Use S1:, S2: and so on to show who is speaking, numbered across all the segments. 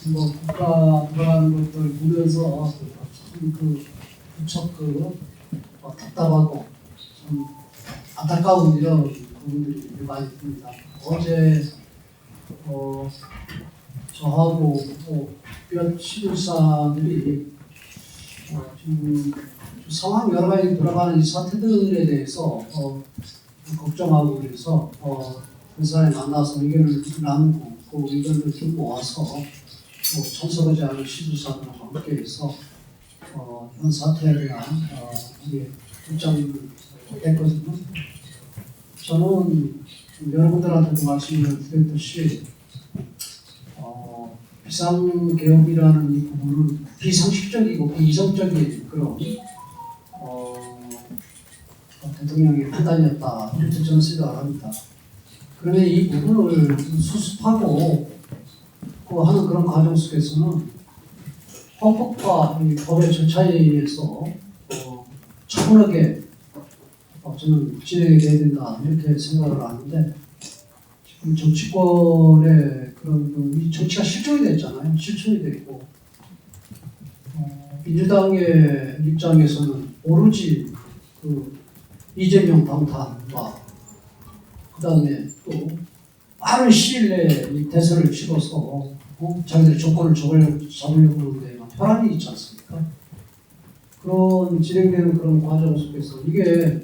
S1: 뭐 국가 돌아가는 것들 보면서 참 무척 답답하고 참 안타까운 이런 부분들이 많이 듭니다. 어제 저하고 몇 시도사들이 지금 상황 여러 가지 돌아가는 이 사태들에 대해서 걱정하고 그래서 회사에 만나서 의견을 나누고 그 의견을 좀 모아서 참석하지 않은 시도사들과 함께해서 현 사태에 대한 우리의 입장을 냈거든요. 저는 여러분들한테도 말씀을 드렸듯이 비상개혁이라는 이 부분은 비상식적이고 비이성적인 그런 대통령의 판단이었다 이렇게 저는 생각을 합니다. 그런데 이 부분을 수습하고 하는 그런 과정 속에서는 헌법과 법의 절차에 의해서 차분하게 저는 진행이 돼야 된다 이렇게 생각을 하는데 지금 정치권의 그런 이 정치가 실종이 됐잖아요. 실종이 됐고 민주당의 입장에서는 오로지 이재명 방탄과 그다음에 또 빠른 시일 내에 이 대선을 치러서 자기들의 조건을 잡으려고 하는데 혈안이 있지 않습니까? 그런 진행되는 그런 과정 속에서 이게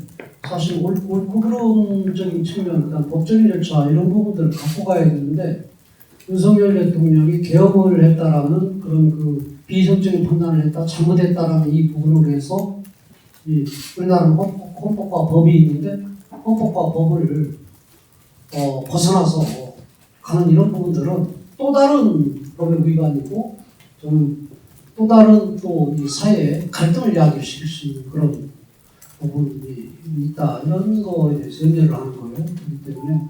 S1: 사실 옳고 그름적인 측면, 그다음 법적인 절차 이런 부분들을 갖고 가야 되는데 윤석열 대통령이 개혁을 했다라는 그런 비이성적인 판단을 했다, 잘못했다라는 이 부분으로 해서 우리나라는 헌법과 법이 있는데 헌법과 법을 벗어나서 가는 이런 부분들은 또 다른 법의 위반이고 저는 또 다른 또 이 사회에 갈등을 야기시킬 수 있는 그런 부분이 있다 이런 거에 대해서 염려를 하는 거예요. 그렇기 때문에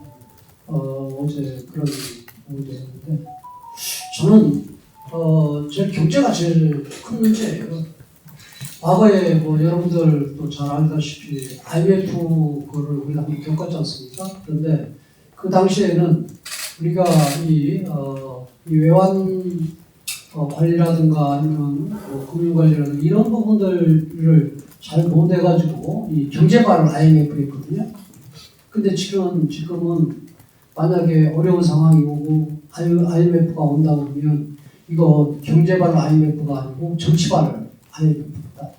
S1: 어제 그런 부분이 있는데 저는 제 경제가 제일 큰 문제예요. 과거에 여러분들도 잘 알다시피 IMF 그거를 우리가 한번 겪었지 않습니까? 그런데 그 당시에는 우리가 이 외환 관리라든가 아니면 금융 관리라든가 이런 부분들을 잘 못해가지고 이 경제발을 IMF에 했거든요. 근데 지금은 만약에 어려운 상황이 오고 IMF가 온다 그러면 이거 경제발 IMF가 아니고 정치발 IMF다.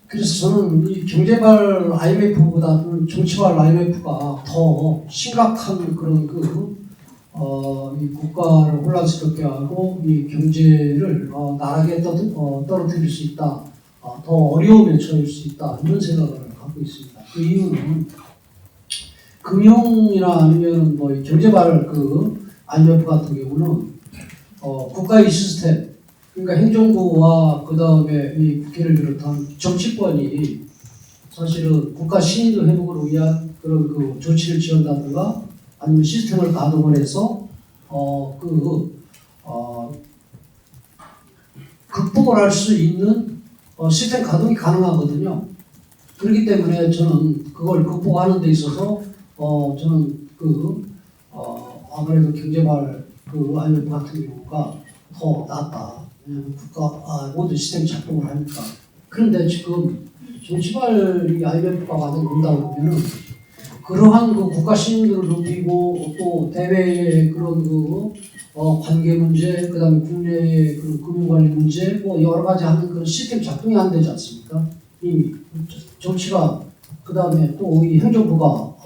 S1: 그래서 저는 이 경제발 IMF보다는 정치발 IMF가 더 심각한 그런 이 국가를 혼란스럽게 하고 이 경제를 나락에 떨어뜨릴 수 있다. 더 어려움에 처할 수 있다. 이런 생각을 갖고 있습니다. 그 이유는 금융이나 아니면 이 경제발 IMF 같은 경우는 국가의 시스템, 그러니까 행정부와 그 다음에 이 국회를 비롯한 정치권이 사실은 국가 신인도 회복을 위한 그런 조치를 취한다든가 아니면 시스템을 가동을 해서 극복을 할 수 있는 시스템 가동이 가능하거든요. 그렇기 때문에 저는 그걸 극복하는 데 있어서 저는 아무래도 경제발 IMF 같은 경우가 더 낫다. 왜냐하면 모든 시스템이 작동을 하니까. 그런데 지금 정치발 IMF가 만약에 온다 그러면은 그러한 국가 신용도를 높이고 또 대외의 그런 관계 문제, 그다음에 국내의 그런 금융관리 문제, 여러 가지 하는 그런 시스템 작동이 안 되지 않습니까? 이미 정치가 그다음에 또 이 행정부가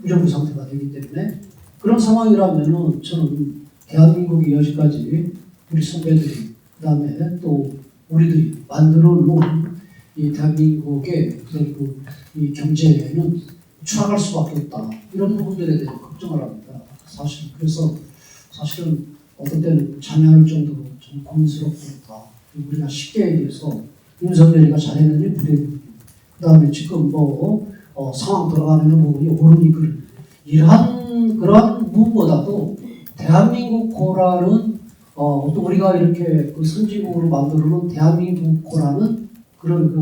S1: 무정부 상태가 되기 때문에 그런 상황이라면은 저는 대한민국이 여기까지 우리 선배들이 그다음에 또 우리들이 만들어 놓은 이 대한민국의 이 경제는 추락할 수밖에 없다. 이런 부분들에 대해 걱정을 합니다. 그래서 사실은 어떤 때는 자멸할 정도로 좀 고민스럽다. 우리가 쉽게 얘기해서 윤석열이가 잘했느니 부대는 그 다음에 지금 상황 돌아가는 부분이 옳으니 그러한 부분보다도 대한민국고라는 또 우리가 이렇게 선진국으로 만들어놓은 대한민국고라는 그런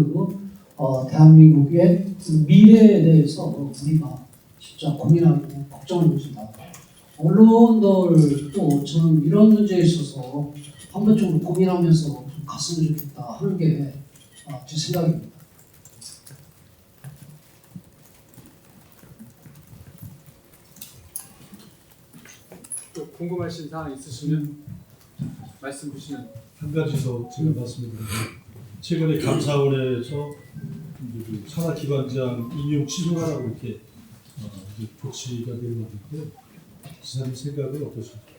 S1: 대한민국의 미래에 대해서 우리가 진짜 고민하고 걱정을 해준다. 언론들도 저는 이런 문제에 있어서 한 번 좀 고민하면서 좀 갔으면 좋겠다 하는 게 제 생각입니다.
S2: 또 궁금하신 사항 있으시면 말씀 주시면.
S3: 한 가지 더 제가 말씀드리면 최근에 감사원에서 이제 그 산하기관장 임용 취소하라고 이렇게 이제 조치가 되는 건데 지사님 생각은 어떠십니까?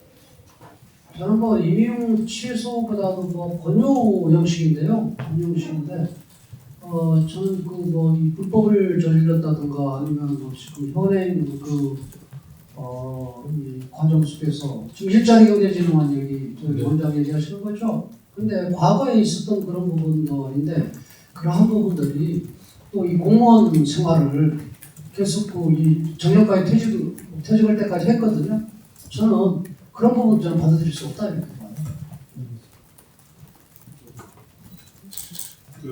S1: 저는 뭐 임용 취소보다도 뭐 권유 형식인데요. 권유 형식인데 저는 그 뭐 이 불법을 저질렀다든가 아니면 뭐 지금 현행 이 과정 속에서 지금 일자리 경제진흥원 얘기 저희 원장 얘기하시는 거죠. 근데 과거에 있었던 그런 부분들인데 그러한 부분들이 또 이 공무원 생활을 계속 이 정년까지 퇴직할 때까지 했거든요. 저는 그런 부분 저는 받아들일 수 없다 이렇게 봐요.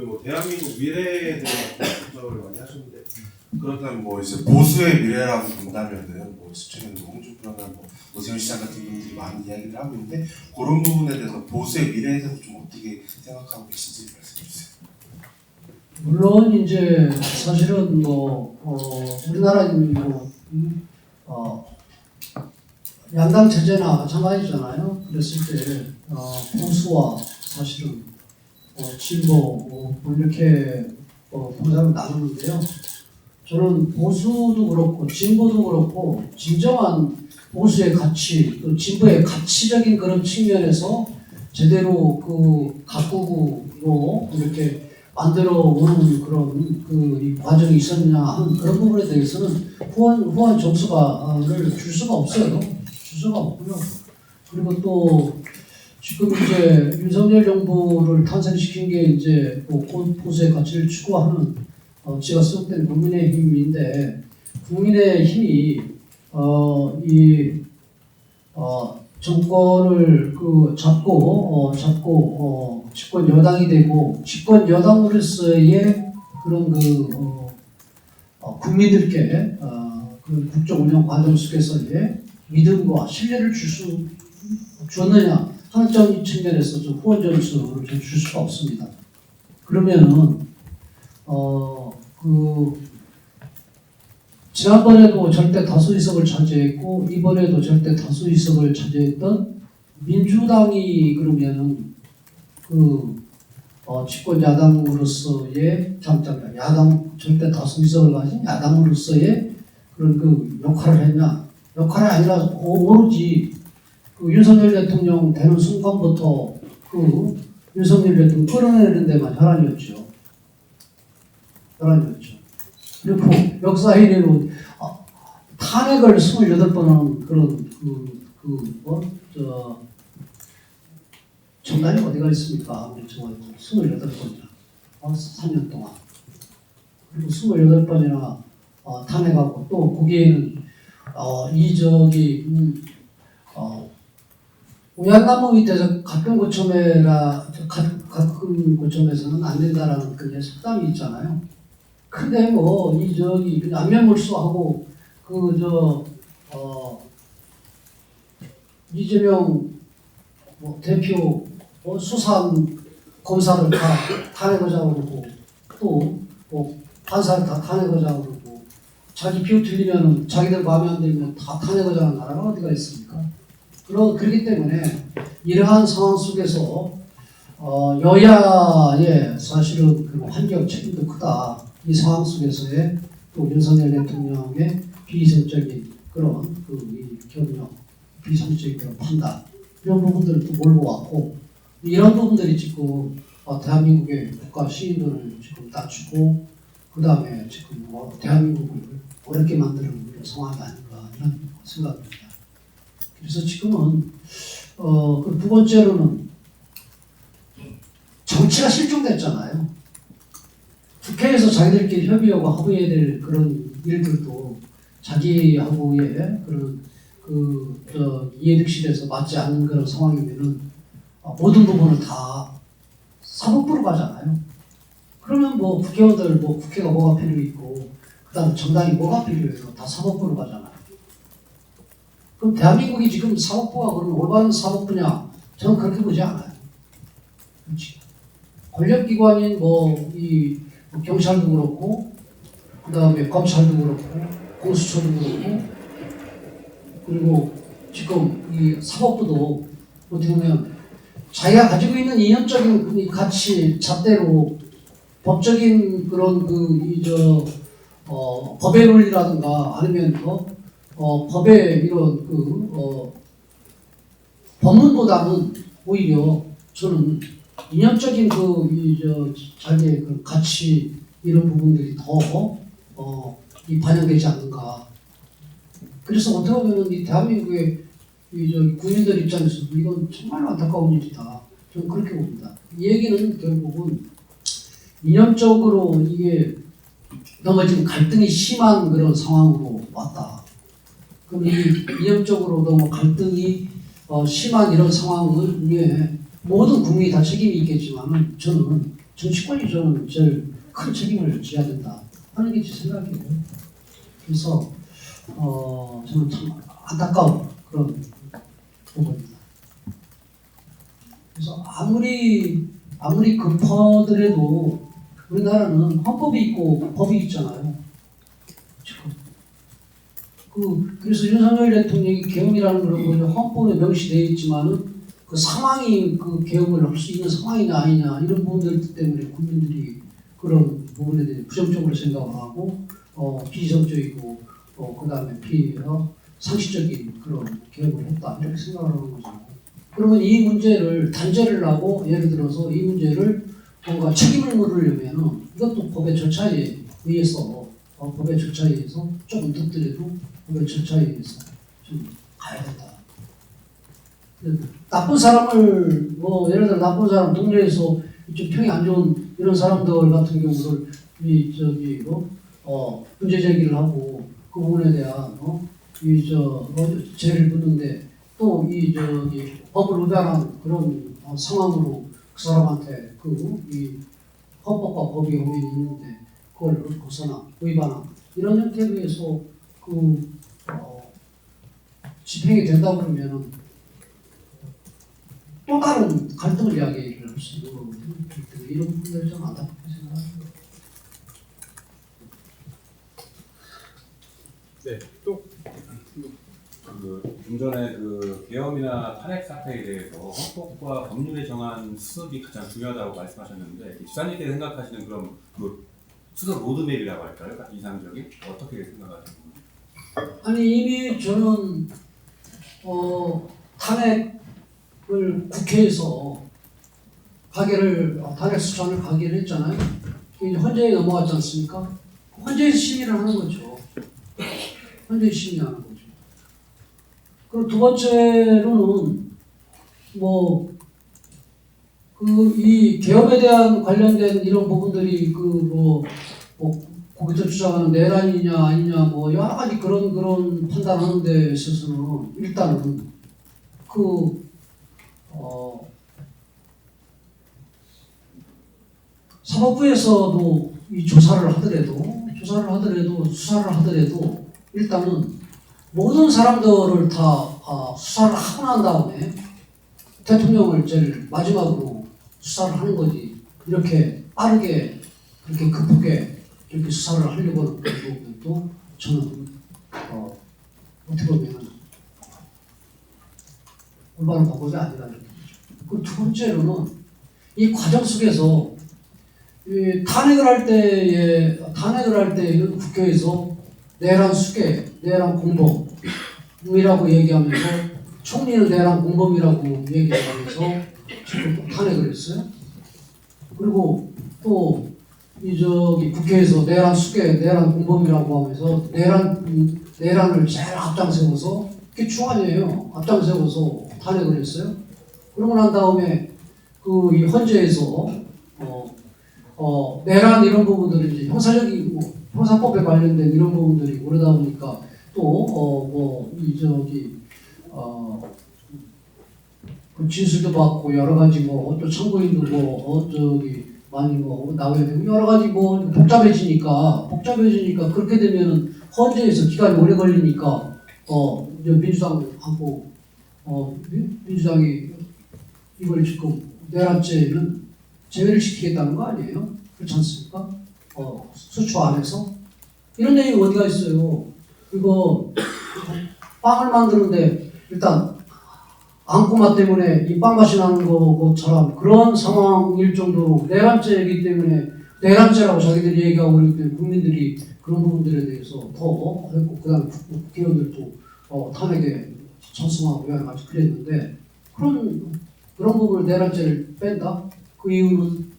S4: 뭐 대한민국 미래에 대한 생각을 많이 하셨는데 그렇다면 뭐 이제 보수의 미래라고 본다면은 뭐 최근에 홍준표나 뭐 오세훈 시장 같은 분들이 많이 이야기를 하고 있는데 그런 부분에 대해서 보수의 미래에 대해서 좀 어떻게 생각하고 계신지 말씀해 주세요.
S1: 물론 이제 사실은 뭐 우리나라는 양당 체제나 마찬가지잖아요. 그랬을 때 보수와 사실은 진보 이렇게 분석을 나누는데요. 저는 보수도 그렇고 진보도 그렇고 진정한 보수의 가치, 또 진보의 가치적인 그런 측면에서 제대로 가꾸고 이렇게 만들어 오는 그런 이 과정이 있었냐 하는 그런 부분에 대해서는 후한 점수를 줄 수가 없어요. 줄 수가 없고요. 그리고 또 지금 이제 윤석열 정부를 탄생시킨 게 이제 보수의 가치를 추구하는 제가 소속된 국민의힘인데 국민의힘이 정권을 잡고 집권 여당이 되고 집권 여당으로서의 그런 국민들께 그런 국정 운영 과정 속에서의 믿음과 신뢰를 줬느냐 하는 측면에서 좀 후원 점수를 줄 수가 없습니다. 그러면은 지난번에도 절대 다수 의석을 차지했고 이번에도 절대 다수 의석을 차지했던 민주당이 그러면은 집권 야당으로서의 야당 절대 다수 의석을 가진 야당으로서의 그런 역할을 했냐? 역할이 아니라 오로지 윤석열 대통령 되는 순간부터 윤석열 대통령 끌어내는 데만 혈안이었죠. 그리고 역사에는 탄핵을 28번은 그런 정당이 어디가 있습니까? 아무리 정말 28번이나 3년 동안 그리고 28번이나 탄핵하고 또 거기에는 우양나무 밑에서 가끔 고점에서는 안 된다라는 그게 속담이 있잖아요. 근데 안면물수하고 이재명 대표 수사한 검사를 다 탄핵하자고 그러고 또 판사를 다 탄핵하자고 그러고 자기 표 틀리면 자기들 마음에 안 들면 다 탄핵하자는 나라가 어디가 있습니까? 그렇기 때문에 이러한 상황 속에서 여야의 사실은 환경 책임도 크다. 이 상황 속에서의 또 윤석열 대통령의 비이성적인 그런 경력, 비이성적인 그런 판단 이런 부분들을 또 몰고 왔고 이런 부분들이 지금 대한민국의 국가 시인들을 지금 낮추고 그 다음에 지금 대한민국을 어렵게 만드는 그런 상황이 아닌가 이런 생각입니다. 그래서 지금은 두 번째로는 정치가 실종됐잖아요. 국회에서 자기들끼리 협의하고 합의해야 될 그런 일들도 자기하고의 그런 이해득실에서 맞지 않는 그런 상황이면은 모든 부분을 다 사법부로 가잖아요. 그러면 국회의원들 국회가 뭐가 필요 있고 그다음 정당이 뭐가 필요해서 다 사법부로 가잖아요. 그럼 대한민국이 지금 사법부가 그러면 올바른 사법부냐? 저는 그렇게 보지 않아요. 그렇지. 권력기관인 이 경찰도 그렇고, 그 다음에 검찰도 그렇고, 공수처도 그렇고, 그리고 지금 이 사법부도 어떻게 보면 자기가 가지고 있는 이념적인 이 가치, 잣대로 법적인 그런 법의 논리라든가 아니면 법의 이런 법문보다는 오히려 저는 이념적인 자기의 그 가치 이런 부분들이 더 반영되지 않는가. 그래서 어떻게 보면 이 대한민국의 국민들 입장에서도 이건 정말 안타까운 일이다. 저는 그렇게 봅니다. 이 얘기는 결국은 이념적으로 이게 너무 지금 갈등이 심한 그런 상황으로 왔다. 그럼 이 이념적으로 너무 갈등이 심한 이런 상황을 위해 모든 국민이 다 책임이 있겠지만 저는 정치권이 제일 큰 책임을 져야 된다 하는 게 제 생각이에요. 그래서 저는 참 안타까운 그런 부분입니다. 그래서 아무리 급하더라도 우리나라는 헌법이 있고 법이 있잖아요. 그래서 윤석열 대통령이 계엄이라는 그런 헌법에 명시되어 있지만은 그 상황이 그 계엄을 할 수 있는 상황이냐 아니냐 이런 부분들 때문에 국민들이 그런 부분에 대해 부정적으로 생각을 하고 비정적이고 그 다음에 상식적인 그런 계엄을 했다 이렇게 생각을 하는 거죠. 그러면 이 문제를 단죄를 하고 예를 들어서 이 문제를 뭔가 책임을 물으려면은 이것도 법의 절차에 의해서 조금 늦더라도 법의 절차에 의해서 좀 가야 된다. 나쁜 사람을 예를 들어 나쁜 사람 동네에서 좀 평이 안 좋은 이런 사람들 같은 경우를 문제 제기를 하고 그 부분에 대한 죄를 묻는데 또 법을 위반한 그런 상황으로 그 사람한테 이 헌법과 법이 오면이 있는데 그걸 벗어나 위반한 이런 형태에 의해서 집행이 된다고 그러면은 또 다른 갈등을 이야기를 할 수 있는 거거든요. 이런 부분을 좀 안타깝게 생각합니다.
S2: 네, 또
S5: 좀 전에 계엄이나 탄핵 사태에 대해서 헌법과 법률에 정한 수습이 가장 중요하다고 말씀하셨는데 지사님께서 생각하시는 그런 수습 로드맵이라고 할까요? 이상적인 어떻게 생각하시는 건가요?
S1: 아니 이미 저는 탄핵을 국회에서 탄핵 수찬을 가기를 했잖아요. 이제 헌재에 넘어갔지 않습니까? 헌재에서 심의를 하는 거죠. 헌재에 심의하는 거죠. 그리고 두 번째로는 이 개업에 대한 관련된 이런 부분들이 거기서 주장하는 내란이냐 아니냐 여러 가지 그런 판단하는 데 있어서는 일단은 사법부에서도 이 수사를 하더라도 일단은 모든 사람들을 다 수사를 하고 난 다음에 대통령을 제일 마지막으로 수사를 하는 거지. 이렇게 빠르게 그렇게 급하게 이렇게 수사를 하려고 하는 부분도 저는 어떻게 보면 올바른 방법이 아니라 이렇게 보죠. 그 두 번째로는 이 과정 속에서 이 탄핵을 할 때에는 국회에서 내란 수계, 내란 공범이라고 얘기하면서 총리는 내란 공범이라고 얘기하면서 지금 탄핵을 했어요. 그리고 또 국회에서 내란 수계, 내란 공범이라고 하면서 내란을 제일 앞장세워서 그게 중앙이에요. 앞장세워서 탄핵을 했어요. 그러고 난 다음에 이 헌재에서 내란 이런 부분들이 이제 형사법에 관련된 이런 부분들이 그러다 보니까 또 그 진술도 받고 여러 가지 또 참고인도 많이 나와야 되고 여러 가지 복잡해지니까 그렇게 되면은 헌재에서 기간이 오래 걸리니까 이제 민주당하고 민주당이 이걸 지금 내란죄는 제외를 시키겠다는 거 아니에요? 그렇지 않습니까? 수초 안에서 이런 내용이 어디가 있어요? 이거 빵을 만드는데 일단 앙꼬마 때문에 이 빵 맛이 나는 것처럼 그런 상황일 정도로 내란죄이기 때문에 내란죄라고 자기들이 얘기하고 그러기 때문에 국민들이 그런 부분들에 대해서 더 했고 그다음에 국회의원들도 탄핵에 찬성하고 여러 가지 그랬는데 그런 부분을 내란죄를 뺀다? 그 이유는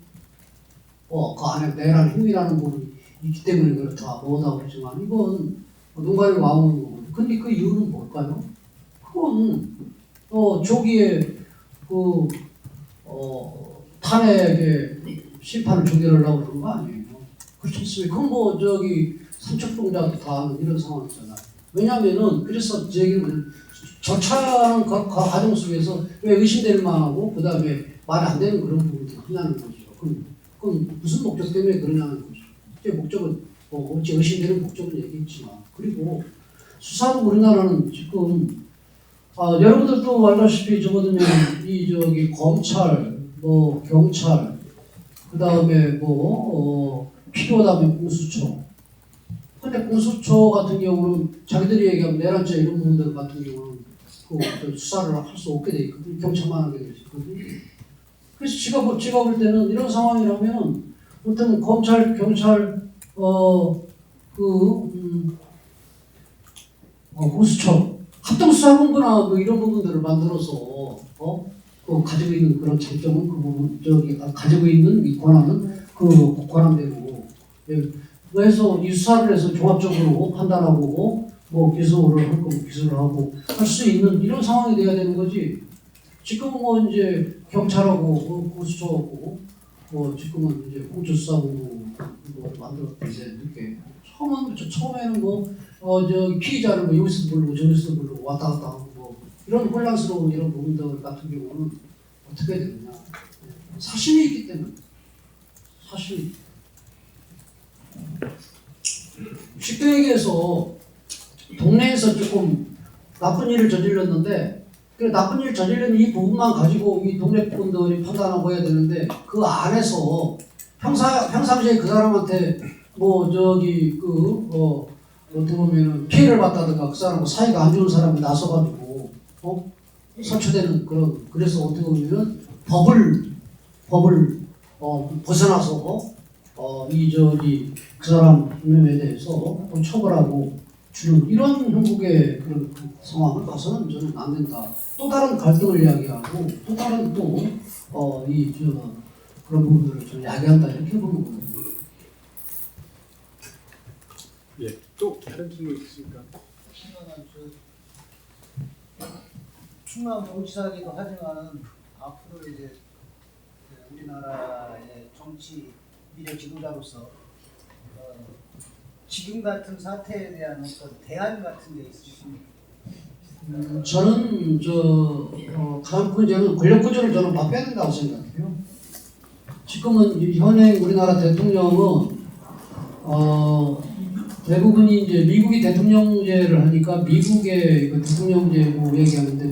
S1: 그 안에 내란 행위라는 부분이 있기 때문에 그렇다 뭐다 그러지만 이건 농가를 와오는 거거든요. 근데 그 이유는 뭘까요? 그건 조기에 탄핵의 심판을 조결하려고 그런 거 아니에요. 그렇지 않습니까? 그건 뭐 삼척동자도 다 아는 이런 상황이잖아요. 왜냐면은 그래서 제 얘기는 절차하는 과정 속에서 왜 의심될 만하고 그 다음에 말이 안 되는 그런 부분들이 흔하는 거죠. 그건 무슨 목적 때문에 그러냐는 거죠. 제 목적은 어찌 의심되는 목적은 얘기했지만 그리고 수사는 우리나라는 지금 여러분들도 알다시피 저거든요. 검찰, 경찰, 그 다음에 필요하다면 공수처. 근데 공수처 같은 경우는 자기들이 얘기하면 내란죄 이런 부분들 같은 경우는 수사를 할 수 없게 돼 있거든요. 경찰만 하게 돼 있거든요. 그래서 제가 볼 때는 이런 상황이라면 어떤 검찰, 경찰, 공수처 합동수사본부나 이런 부분들을 만들어서 가지고 있는 그런 장점은 그 부분 가지고 있는 이 권한은 그 권한대로 그래서 이 수사를 해서 종합적으로 판단하고 기소를 할 거면 기소를 하고 할 수 있는 이런 상황이 돼야 되는 거지. 지금은 이제 경찰하고 공수처하고 지금은 이제 공수사본부 만들었는데 이렇게 처음에는 피의자를 여기서 부르고 저기서 부르고 왔다 갔다 하고 이런 혼란스러운 이런 부분들 같은 경우는 어떻게 되느냐. 사심이 있기 때문에 사심. 쉽게 얘기해서 동네에서 조금 나쁜 일을 저질렀는데 그 나쁜 일을 저지른 이 부분만 가지고 이 동네 분들이 판단하고 해야 되는데 그 안에서 평상시에 그 사람한테 어떻게 보면은 피해를 받다든가 그 사람과 사이가 안 좋은 사람이 나서가지고 설치되는 그래서 어떻게 보면은 법을 벗어나서 그 사람에 대해서 처벌하고 주는 이런 형국의 그런 상황을 봐서는 저는 안 된다. 또 다른 갈등을 이야기하고 또 다른 그런 부분들을 좀 이야기한다 이렇게 보는 거예요.
S2: 예, 또 다른 질문 있으십니까?
S6: 충남도지사기도 하지만 앞으로 이제 우리나라의 정치 미래 지도자로서 지금 같은 사태에 대한 어떤 대안 같은 게 있으십니까?
S1: 저는 가장 큰 문제는 권력 구조를 저는 바꿔야 된다고 생각해요. 지금은 현행 우리나라 대통령은 대부분이 이제 미국이 대통령제를 하니까 미국의 대통령제로 얘기하는데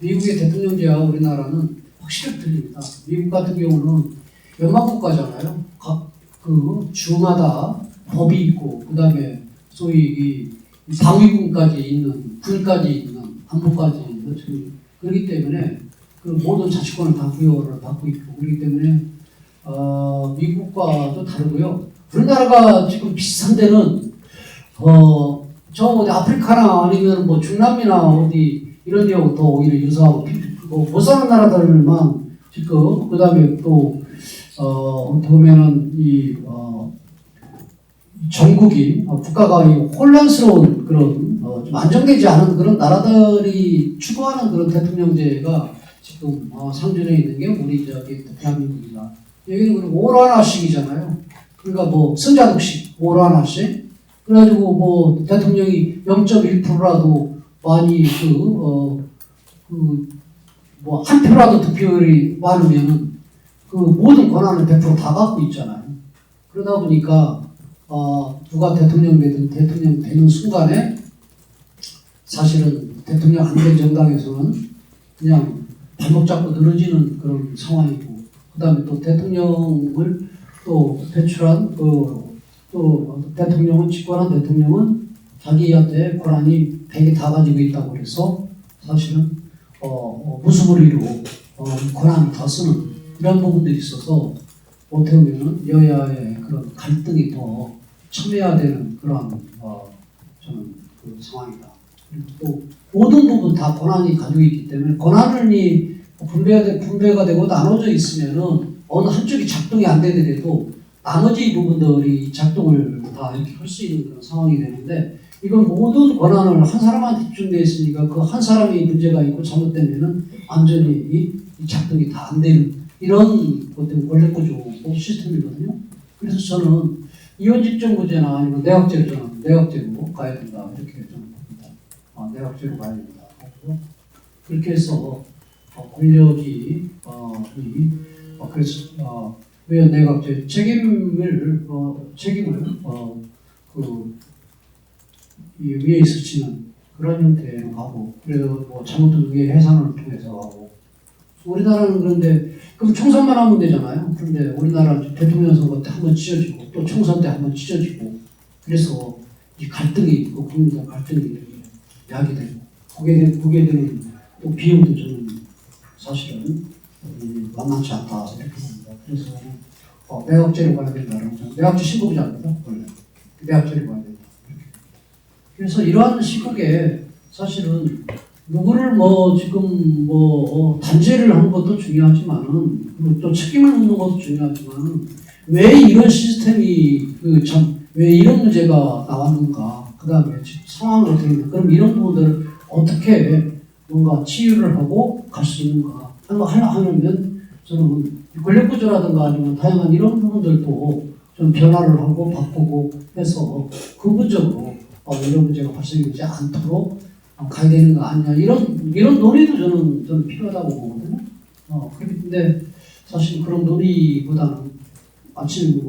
S1: 미국의 대통령제와 우리나라는 확실히 틀립니다. 미국 같은 경우는 연방국가잖아요. 각 주마다 법이 있고 그다음에 소위 이 방위군까지 있는 군까지 있는 안보까지 있는 그렇기 때문에 그 모든 자치권을 다 부여를 받고 있고 그렇기 때문에 미국과도 다르고요. 우리나라가 지금 비슷한 데는 어디 아프리카나 아니면 중남미나 어디 이런 데하고 더 오히려 유사하고 못 사는 나라들만 지금 그다음에 또 보면은 전국이 국가가 혼란스러운 그런 좀 안정되지 않은 그런 나라들이 추구하는 그런 대통령제가 지금 상존해 있는 게 우리 대한민국이다. 여기는 그리고 오라나식이잖아요. 그러니까 승자독식 오라나식. 그래가지고 대통령이 0.1%라도 많이 한 표라도 득표율이 많으면은 그 모든 권한을 100% 다 갖고 있잖아요. 그러다 보니까 누가 대통령 되는 순간에 사실은 대통령 안된 정당에서는 그냥 발목 잡고 늘어지는 그런 상황이고, 그다음에 또 대통령을 또 배출한 또 대통령은 집권한 대통령은 자기한테 권한이 100이 다 가지고 있다고 그래서 사실은 무습을 이루고 권한을 다 쓰는 이런 부분들이 있어서 어떻게 보면 여야의 그런 갈등이 더 첨예화되는 그런 저는 그 상황이다. 그리고 또 모든 부분 다 권한이 가지고 있기 때문에 권한이 분배가 되고 나눠져 있으면은 어느 한쪽이 작동이 안 되더라도 나머지 부분들이 작동을 다 이렇게 할 수 있는 그런 상황이 되는데, 이건 모든 권한을 한 사람한테 집중되어 있으니까 그 한 사람이 문제가 있고 잘못되면은 완전히 이 작동이 다 안 되는 이런 것들 원래구조 시스템이거든요. 그래서 저는 이원집정부제나 아니면 내각제로 저는 내각제로 가야 된다 이렇게 저는 봅니다. 내각제로 가야 된다. 그렇게 해서 권력이 그래서 왜 내각제 책임을 이 위에 있으시는 그런 형태로 가고, 그래도 뭐 잘못된 위에 해산을 통해서 가고. 우리나라는 그런데 그럼 총선만 하면 되잖아요. 그런데 우리나라 대통령 선거 때 한번 찢어지고 또 총선 때 한번 찢어지고, 그래서 이 갈등이 있고 국민 간 갈등이 이렇게 야기되고 그게 되는 또 비용도 저는 사실은 만만치 않다 이렇게 봅니다. 그래서 내각제로 가야 된다는 거죠. 내각제 신고부자입니다. 원래 내각제로 가야 된다. 그래서 이러한 시국에 사실은 누구를 지금 단죄를 하는 것도 중요하지만은, 그리고 또 책임을 묻는 것도 중요하지만은, 왜 이런 시스템이 왜 이런 문제가 나왔는가, 그 다음에 상황을 어떻게 했는가, 그럼 이런 부분들을 어떻게 뭔가 치유를 하고 갈 수 있는가 하려면 저는 권력구조라든가 아니면 다양한 이런 부분들도 좀 변화를 하고 바꾸고 해서 근본적으로 이런 문제가 발생되지 않도록 가야 되는 거 아니냐, 이런 논의도 저는 필요하다고 보거든요. 그런데 사실 그런 논의보다는 아침에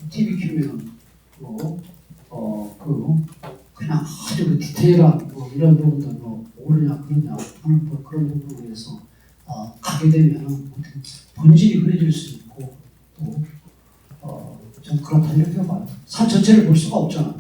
S1: TV 키우면 그냥 아주 디테일한 이런 부분들 옳으냐 그러냐 하는 그런 부분에서 가게 되면 본질이 흐려질 수 있고 또 좀 그렇다 이렇게 봐요. 산 전체를 볼 수가 없잖아요.